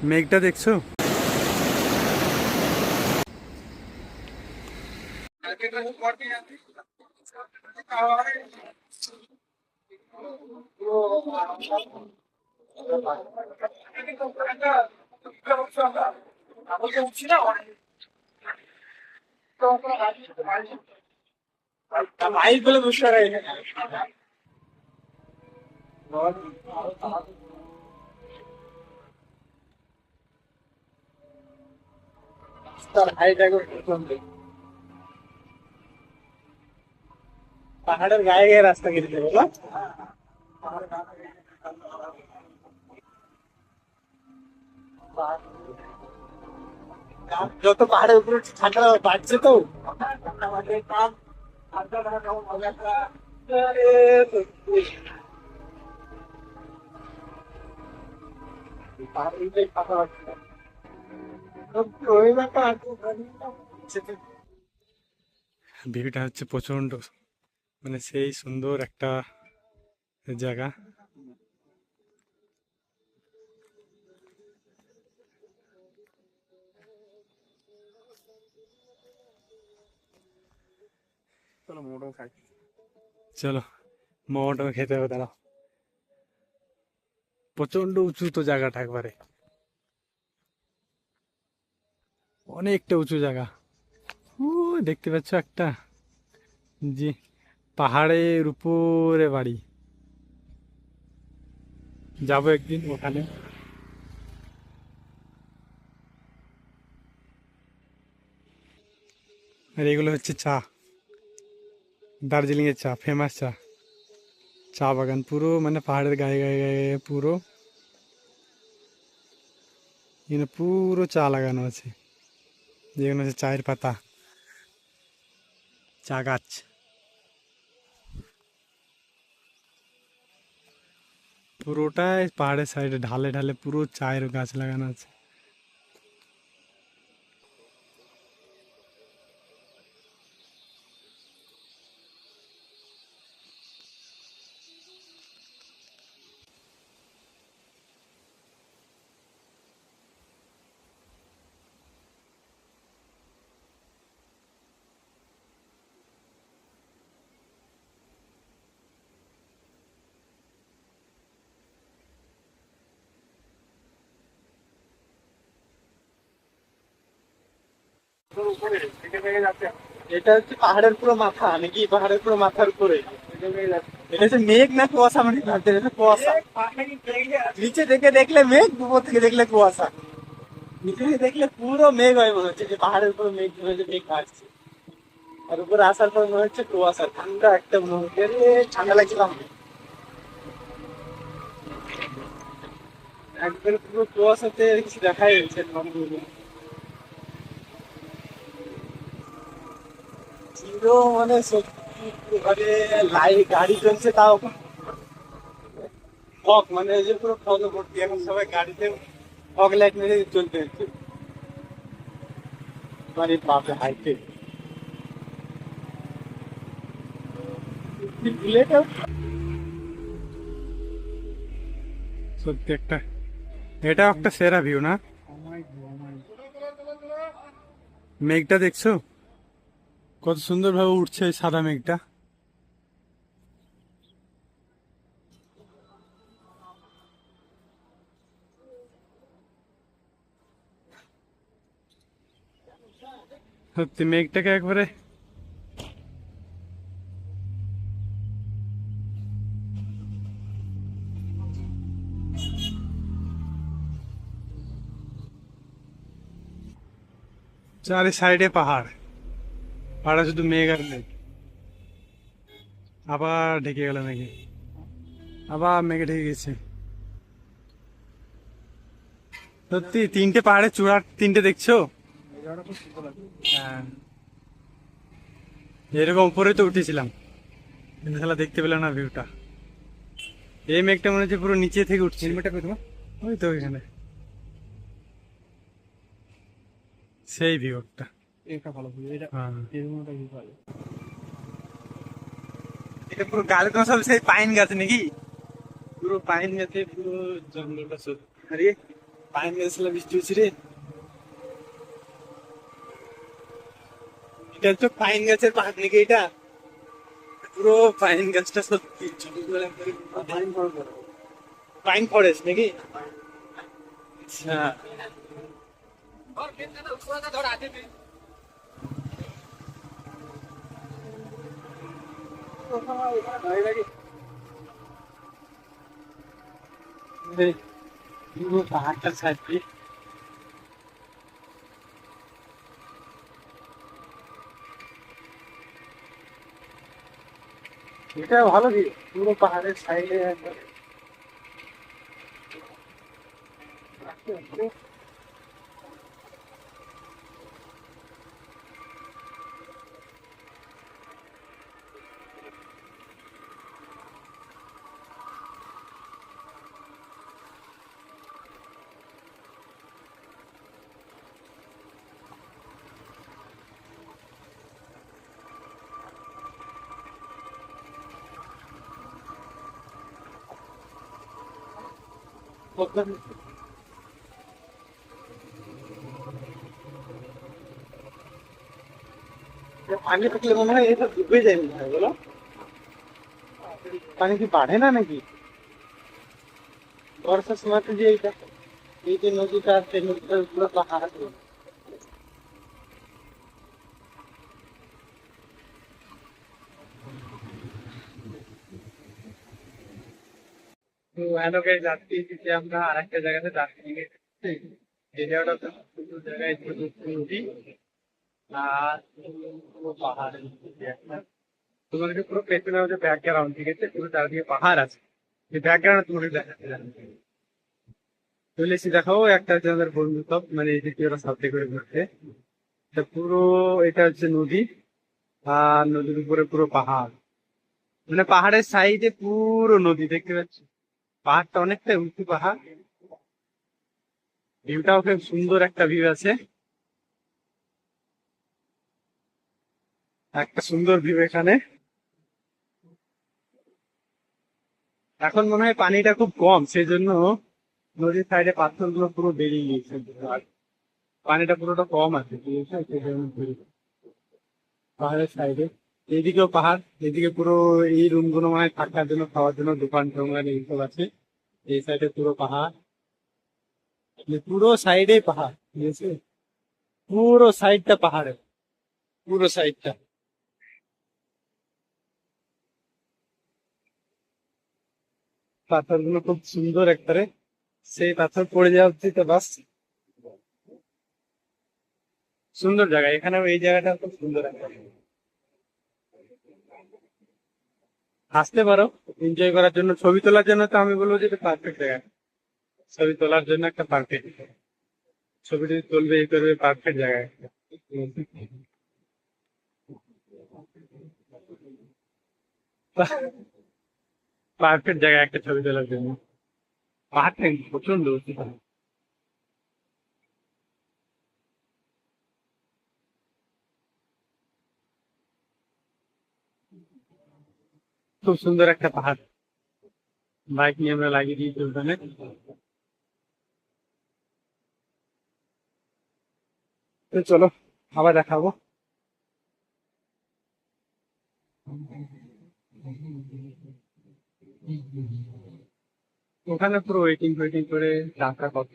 মেঘটা দেখছো? পাহাড়ের গায়ে গায়ে রাস্তা কেটে বলো। যত পাহাড়ের উপরে ঠান্ডা বাড়ছে তো ভিউটা হচ্ছে প্রচন্ড, মানে সেই সুন্দর একটা জায়গা। চলো মোমোটা খেতে হবে, দাঁড়াও। প্রচন্ড উঁচু তো জায়গাটা, একবারে অনেকটা উঁচু জায়গা। ও দেখতে পাচ্ছ একটা যে পাহাড়ের উপরে বাড়ি, যাবো একদিন ওখানে। আর এগুলো হচ্ছে চা, দার্জিলিং এর চা, ফেমাস চা। চা বাগান পুরো, মানে পাহাড়ের গায়ে গায়ে গায়ে গায়ে পুরো, এখানে পুরো চা লাগানো আছে। যেখানে হচ্ছে চায়ের পাতা, চা গাছ। পুরোটাই পাহাড়ের সাইডে ঢালে ঢালে পুরো চায়ের গাছ লাগানো আছে। এটা হচ্ছে পাহাড়ের পুরো মাথা, নাকি পাহাড়ের পুরো মাথার উপরে এটা হচ্ছে মেঘ না কুয়াশা, মানে ভাবতে কুয়াশা। নিচে থেকে দেখলে মেঘ, উপর থেকে দেখলে কুয়াশা। নিচে থেকে দেখলে পুরো মেঘ হয়, মনে হচ্ছে যে পাহাড়ের উপর মেঘ ধরে মেঘ আসছে। আর উপরে আসার পর মনে হচ্ছে কুয়াশা, ঠান্ডা একটা মনে হচ্ছে, ঠান্ডা লাগছিলাম একবার পুরো কুয়াশাতে কিছু দেখাই যাচ্ছে না। জিরো মানে সত্যি, মানে লাইট গাড়ি চলছে তাও ফগ, মানে এই যে পুরো ফগে ভর্তি, এখন সবাই গাড়িতে ফগ লাইট মেরে চলতে হচ্ছে। মানে বাপরে হাইটে বুলেটও সত্যি একটা, এটা একটা সেরা ভিউ না? মেঘটা দেখছো কত সুন্দর ভাবে উঠছে, এই সাদা মেঘটা। সত্যি মেঘটাকে একবারে চারি সাইডে পাহাড়, পাহাড়ে শুধু মেঘ আর মেঘ। আবার ঢেকে গেল মেঘে, আবার মেঘে ঢেকে গেছে। সত্যি তিনটে পাহাড়ের চূড়া, তিনটে দেখছো? হ্যাঁ, এরকম উপরে তো উঠেছিলাম, কিন্তু শালা দেখতে পেলাম না ভিউটা। এই মেঘটা মনে হচ্ছে পুরো নিচে থেকে উঠছে। ওই তো এখানে সেই ভিউটা, এটা ভালো ভিউ, এটা হ্যাঁ। এটা পুরো গাছ সব সেই পাইন গাছ নাকি? পুরো পাইন গাছে পুরো জঙ্গলটা সব। আরে পাইন গাছ বৃষ্টি হচ্ছে রে। এটা তো পাইন গাছের পাহাড় নাকি এটা? পুরো পাইন গাছটা সত্যি ছোটবেলা একবারে পাইন ফরেস্ট নাকি? আচ্ছা। এই পুরো পাহাড়টা ছাড়ছি। এটা ভালো কি পুরো পাহাড়ের সাইডে একবারে। পানি থাকলে মনে হয় এটা ডুবে যায় মনে হয় বলো। পানি কি বাড়ে না নাকি বর্ষার সময়? তো যে এইটা এই যে নদীটা আছে নদীটার পুরো পাহাড়। তো হ্যালো গাইস, যাচ্ছি যে আমরা আরেকটা জায়গাতে দার্জিলিং এ যাচ্ছি। যে জায়গাটা তো সুন্দর জায়গায় ছোট নদী আর পুরো পাহাড়। তোমাদেরকে পুরো পেছনে হচ্ছে ব্যাকগ্রাউন্ড, ঠিক আছে? পুরো চারদিকে পাহাড় আছে। এই ব্যাকগ্রাউন্ড তোমাকে দেখাতে যাচ্ছি। চলে এসে দেখাবো একটা হচ্ছে আমাদের বন্ধু সব, মানে এই দিকে ওরা সাথে করে ঘুরতে। এটা পুরো এটা হচ্ছে নদী আর নদীর উপরে পুরো পাহাড়, মানে পাহাড়ের সাইডে পুরো নদী দেখতে পাচ্ছি। পাহাড়টা অনেকটা উঁচু পাহাড়। ভিউটাও খুব সুন্দর একটা ভিউ আছে, একটা সুন্দর ভিউ এখানে। এখন মনে হয় পানিটা খুব কম, সেই জন্য নদীর সাইডে পাথরগুলো পুরো বেরিয়ে গিয়েছে। আর পানিটা পুরোটা কম আছে, ঠিক আছে? সেই জন্য পাহাড়ের সাইডে এইদিকেও পাহাড়, এইদিকে পুরো এই রুম গুলো মানে থাকার জন্য, খাওয়ার জন্য দোকান টোকান এইসব আছে। এই সাইডে পুরো পাহাড়, পুরো সাইডেই পাহাড়, ঠিক আছে? পুরো সাইডটা পাহাড়ের, পুরো সাইডটা। পাথরগুলো খুব সুন্দর একবারে, সেই পাথর পড়ে যাওয়া উচিত তো বাস। সুন্দর জায়গা, এখানেও এই জায়গাটা খুব সুন্দর একটা। আসতে পারো এনজয় করার জন্য, ছবি তোলার জন্য তো আমি বলবো যে এটা পারফেক্ট জায়গা। ছবি তোলার জন্য একটা পারফেক্ট, ছবি টবি তুলবে এই করবে, পারফেক্ট জায়গা একটা। পারফেক্ট জায়গা একটা ছবি তোলার জন্য। পাহাড়টা কিন্তু প্রচন্ড উঁচু। খুব সুন্দর একটা পাহাড়, বাইক নিয়ে আমরা লাগিয়ে দিয়েছি ওখানে। তো চলো আবার দেখাবো। ওখানে পুরো ওয়েটিং ফোয়েটিং করে টাকা কত